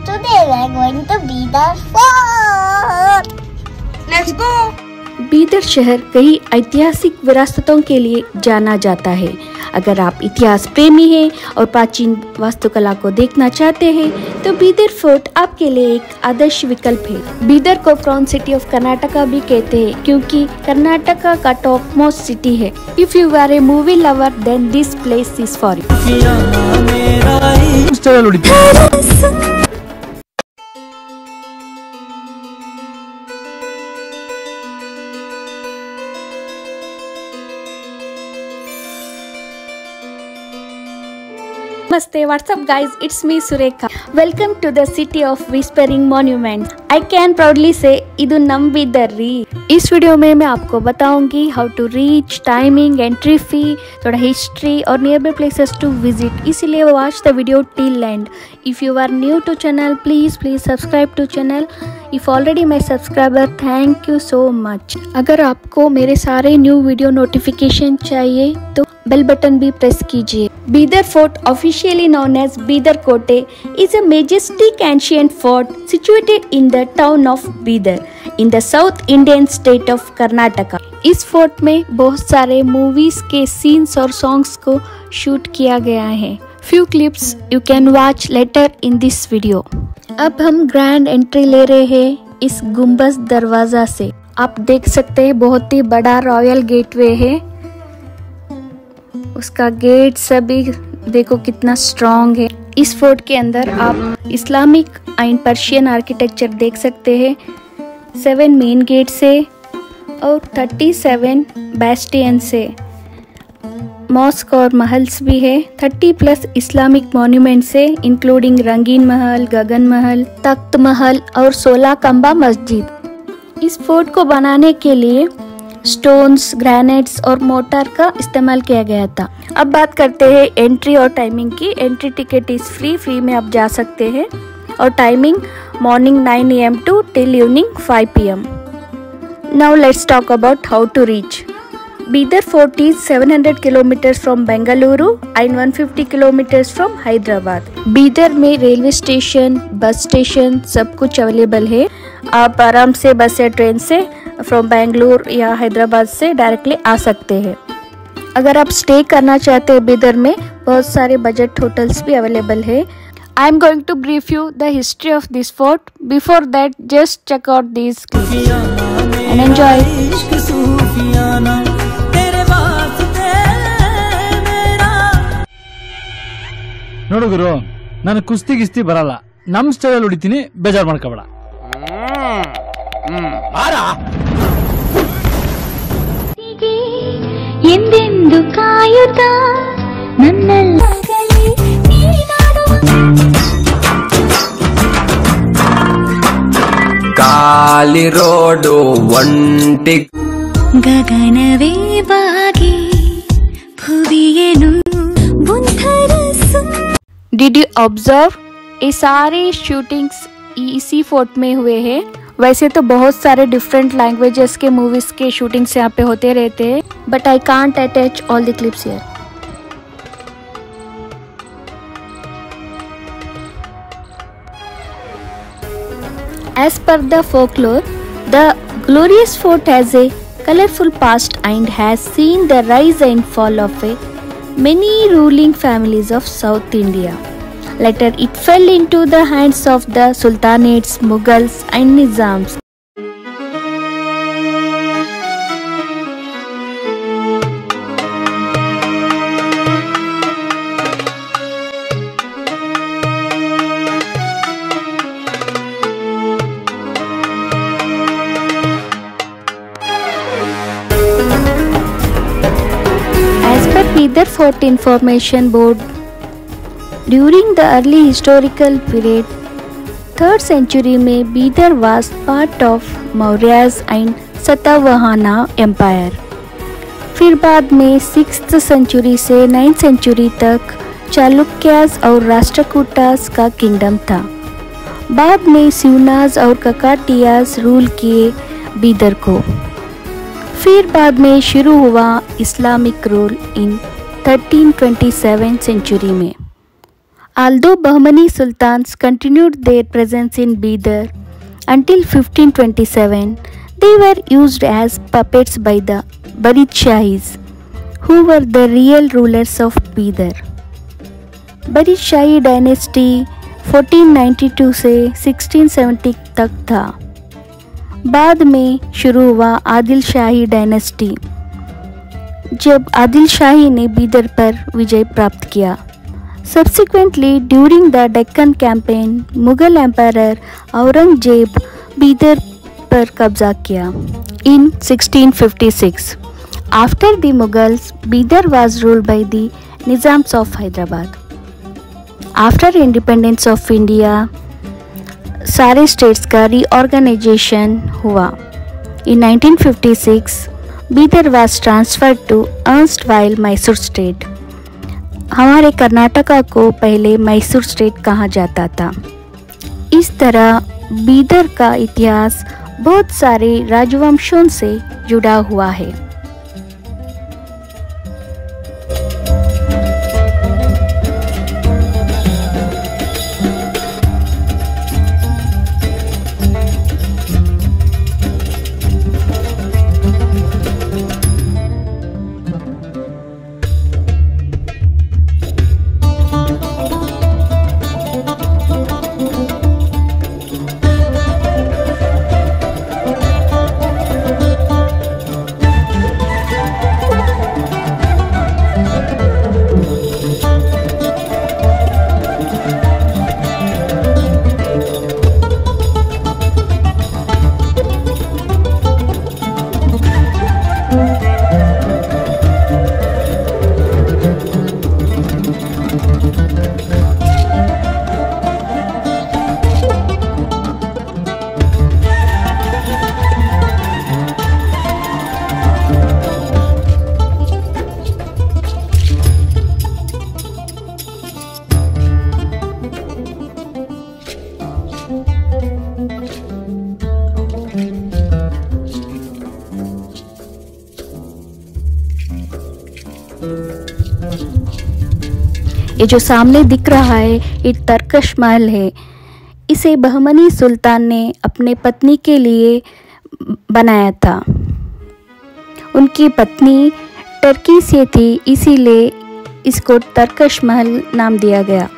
today we are going to Bidar Fort. Let's go. Bidar शहर कई ऐतिहासिक विरासतों के लिए जाना जाता है। अगर आप इतिहास प्रेमी हैं और प्राचीन वास्तुकला को देखना चाहते हैं तो बीदर फोर्ट आपके लिए एक आदर्श विकल्प है। बीदर को क्राउन सिटी ऑफ कर्नाटका भी कहते हैं क्योंकि कर्नाटका का टॉप मोस्ट सिटी है। If you are a movie lover then this place is for you. Namaste, what's up guys, it's me Surekha. Welcome to the city of whispering monuments. I can proudly say idu nam Bidar ri. इस वीडियो में मैं आपको बताऊंगी how to reach, timing, entry fee, थोड़ा history और nearby places to visit. इसीलिए watch the video till end. If you are new to channel please subscribe to channel. If already my subscriber thank you so much. अगर आपको मेरे सारे new video notification चाहिए तो bell button भी press कीजिए। Bidar Fort, officially known as Bidar Kote, is a majestic ancient fort situated in the town of Bidar in the South Indian state of Karnataka. इस fort में बहुत सारे movies के scenes और songs को shoot किया गया है। Few clips you can watch later in this video. अब हम ग्रैंड एंट्री ले रहे हैं इस गुम्बज दरवाजा से। आप देख सकते हैं बहुत ही बड़ा रॉयल गेटवे है। उसका गेट सभी देखो कितना स्ट्रॉन्ग है। इस फोर्ट के अंदर आप इस्लामिक एंड पर्शियन आर्किटेक्चर देख सकते हैं। 7 मेन गेट से और 37 बैस्टियन से। मॉस्क और महल्स भी है। 30+ इस्लामिक मॉन्यूमेंट से इंक्लूडिंग रंगीन महल, गगन महल, तख्त महल और 16 खंबा मस्जिद। इस फोर्ट को बनाने के लिए स्टोन्स, ग्रेनाइट्स और मोर्टार का इस्तेमाल किया गया था। अब बात करते हैं एंट्री और टाइमिंग की। एंट्री टिकट इज फ्री में आप जा सकते हैं और timing morning 9 AM to till evening 5 PM। Now let's talk about how to reach. Bidar fort is 700 kilometres from Bengaluru and 150 kilometres from Hyderabad. Bidar में रेलवे स्टेशन, बस स्टेशन सब कुछ अवेलेबल है। आप आराम से बस या ट्रेन से फ्रॉम बेंगलुरु या हैदराबाद से डायरेक्टली आ सकते हैं। अगर आप स्टे करना चाहते हैं बीदर में बहुत सारे बजट होटल्स भी अवेलेबल है। I am going to brief you the history of this fort. Before that just check out this and enjoy. ನೋಡು ಗುರು, ನಾನು ಕುಸ್ತಿ ಗಿಸ್ತಿ ಬರಲ್ಲ, ನಮ್ ಸ್ಟೈಲ್ ಹೊಡಿತೀನಿ, ಬೇಜಾರ್ ಮಾಡ್ಕೋಬೇಡ। ಎಂದೆಂದು ಕಾಯುತ್ತಾ ನನ್ನೆಲ್ಲ ಕಾಲಿ ರೋಡು ಒಂಟಿ ಗಗನವೇ ಬಾಗಿ ಭುವಿಯನು Did you observe? ये सारे शूटिंग्स इसी फोर्ट में हुए हैं। वैसे तो बहुत सारे डिफरेंट लैंग्वेजेस के मूवीज के शूटिंग्स यहाँ पे होते रहते हैं, but I can't attach all the clips here. As per the folklore, the glorious fort has a colorful past and has seen the rise and fall of many ruling families of South India. Later it fell into the hands of the Sultanates, Mughals and Nizams. Bidar Fort Information Board, during the early historical period 3rd century में Bidar was part of Mauryas and Satavahana Empire। फिर बाद में 6th century से 9th century तक चालुक्यास और राष्ट्रकूटास का kingdom था। बाद में सिवनास और ककाटियास रूल किए बीदर को। फिर बाद में शुरू हुआ इस्लामिक रूल इन 1327 सेंचुरी में। Although Bahmani sultans continued their presence in Bidar until 1527, they were used as puppets by the Baridshahis, who were the real rulers of Bidar. Baridshahi dynasty 1492 से 1670 तक था। बाद में शुरू हुआ आदिल शाही डायनेस्टी, जब आदिल शाही ने बीदर पर विजय प्राप्त किया। Subsequently, during the Deccan campaign, Mughal Emperor Aurangzeb Bidar पर कब्जा किया। In 1656, after the Mughals, Bidar was ruled by the Nizams of Hyderabad. After independence of India, सारे स्टेट्स का रीऑर्गेनाइजेशन हुआ। In 1956, Bidar was transferred to erstwhile Mysore state. हमारे कर्नाटका को पहले Mysore state कहा जाता था। इस तरह बीदर का इतिहास बहुत सारे राजवंशों से जुड़ा हुआ है। ये जो सामने दिख रहा है ये तरकश महल है। इसे बहमनी सुल्तान ने अपने पत्नी के लिए बनाया था। उनकी पत्नी टर्की से थी, इसीलिए इसको तरकश महल नाम दिया गया।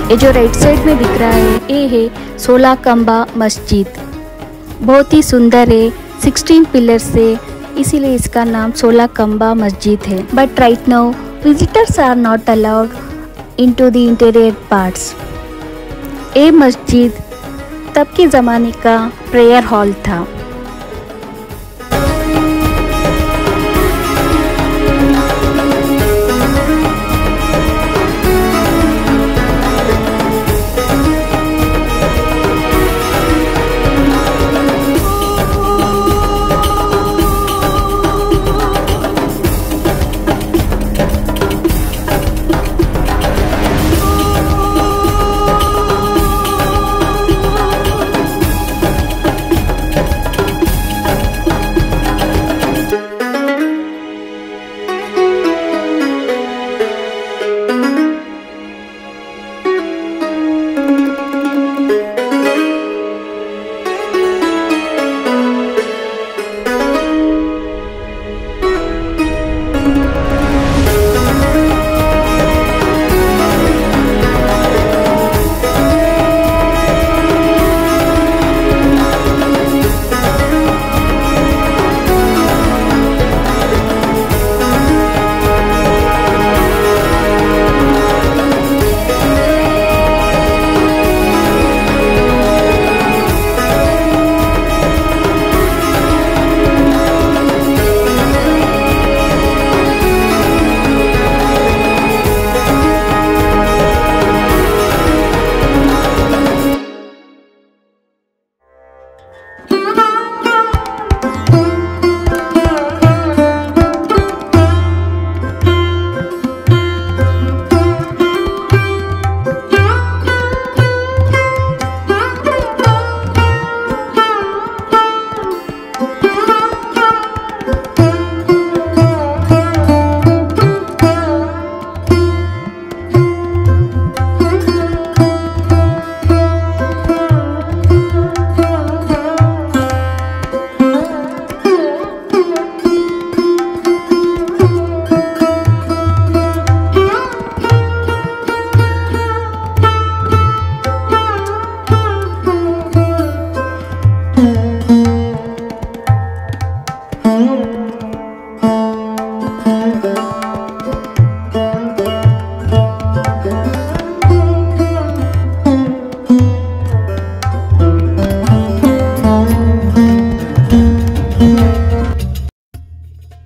ये जो राइट साइड में दिख रहा है ये है 16 खंबा मस्जिद। बहुत ही सुंदर है, 16 पिलर से, इसीलिए इसका नाम 16 खंबा मस्जिद है। But right now visitors are not allowed into the interior parts. ये मस्जिद तब के ज़माने का प्रेयर हॉल था।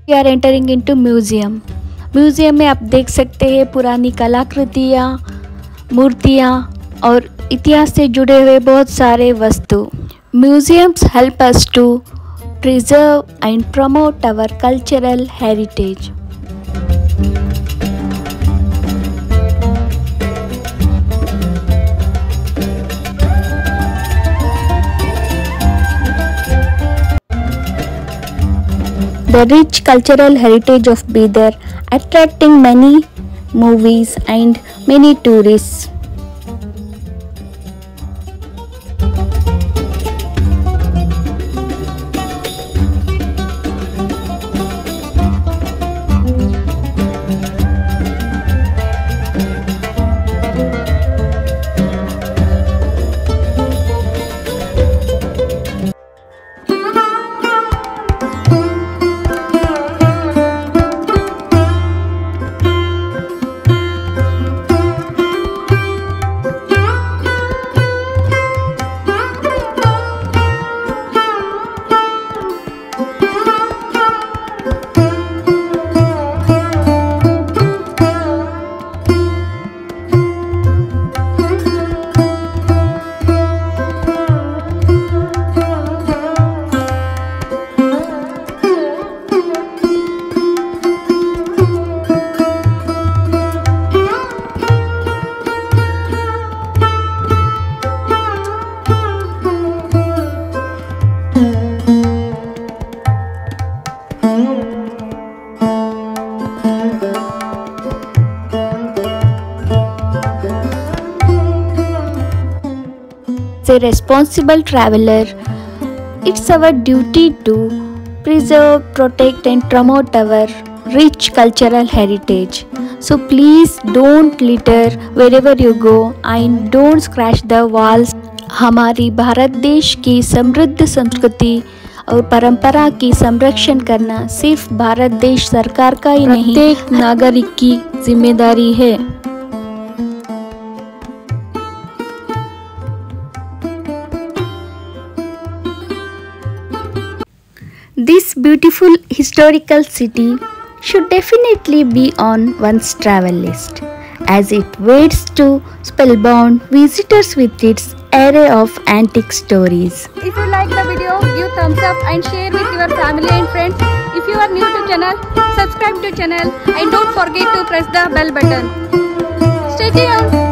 We are entering into museum. Museum में आप देख सकते हैं पुरानी कलाकृतियाँ, मूर्तियाँ और इतिहास से जुड़े हुए बहुत सारे वस्तु। Museums help us to preserve and promote our cultural heritage. The rich cultural heritage of Bidar attracting many movies and many tourists. As a responsible traveler, it's our duty to preserve, protect and promote our rich cultural heritage. So please don't litter wherever you go and don't scratch the walls. हमारी भारत देश की समृद्ध संस्कृति और परंपरा की संरक्षण करना सिर्फ भारत देश सरकार का ही नहीं, प्रत्येक नागरिक की जिम्मेदारी है। This beautiful historical city should definitely be on one's travel list, as it waits to spellbound visitors with its array of antique stories. If you like the video, give thumbs up and share with your family and friends. If you are new to channel, subscribe to channel and don't forget to press the bell button. Stay tuned.